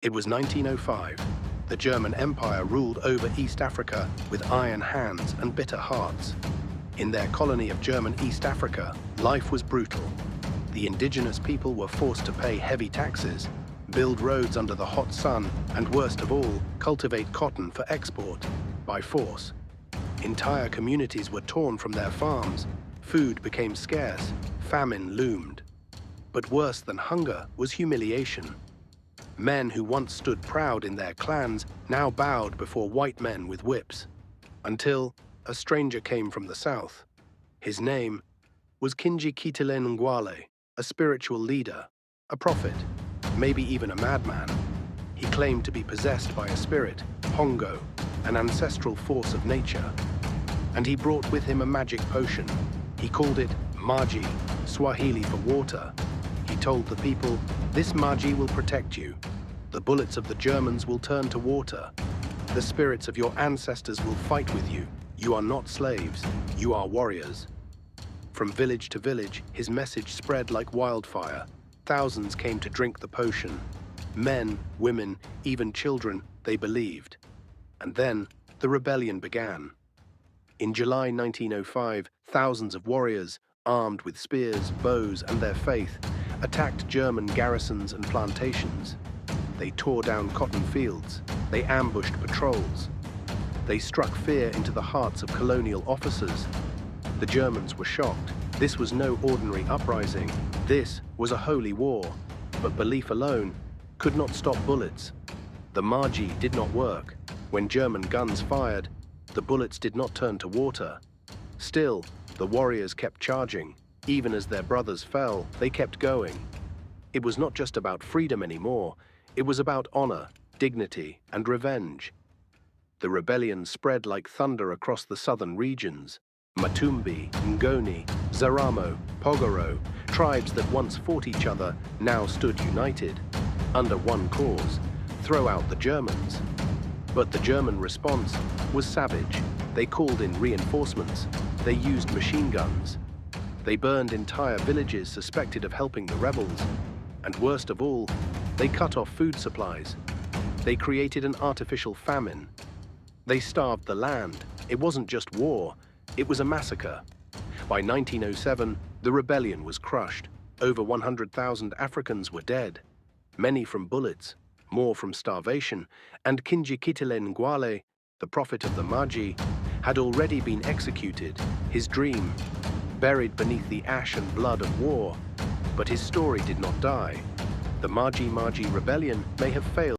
It was 1905. The German Empire ruled over East Africa with iron hands and bitter hearts. In their colony of German East Africa, life was brutal. The indigenous people were forced to pay heavy taxes, build roads under the hot sun, and worst of all, cultivate cotton for export by force. Entire communities were torn from their farms, food became scarce, famine loomed. But worse than hunger was humiliation. Men who once stood proud in their clans now bowed before white men with whips, until a stranger came from the south. His name was Kushite, a spiritual leader, a prophet, maybe even a madman. He claimed to be possessed by a spirit, Hongo, an ancestral force of nature. And he brought with him a magic potion. He called it MAJI, Swahili for water. He told the people, "This MAJI will protect you. The bullets of the Germans will turn to water. The spirits of your ancestors will fight with you. You are not slaves, you are warriors." From village to village, his message spread like wildfire. Thousands came to drink the potion. Men, women, even children, they believed. And then the rebellion began. In July 1905, thousands of warriors, armed with spears, bows, and their faith, attacked German garrisons and plantations. They tore down cotton fields. They ambushed patrols. They struck fear into the hearts of colonial officers. The Germans were shocked. This was no ordinary uprising. This was a holy war. But belief alone could not stop bullets. The MAJI did not work. When German guns fired, the bullets did not turn to water. Still, the warriors kept charging. Even as their brothers fell, they kept going. It was not just about freedom anymore. It was about honor, dignity, and revenge. The rebellion spread like thunder across the southern regions. Matumbi, Ngoni, Zaramo, Pogoro, tribes that once fought each other now stood united, under one cause: throw out the Germans. But the German response was savage. They called in reinforcements. They used machine guns. They burned entire villages suspected of helping the rebels. And worst of all, they cut off food supplies. They created an artificial famine. They starved the land. It wasn't just war, it was a massacre. By 1907, the rebellion was crushed. Over 100,000 Africans were dead, many from bullets, more from starvation, and Kushite, the prophet of the MAJI, had already been executed, his dream buried beneath the ash and blood of war. But his story did not die. The MAJI rebellion may have failed.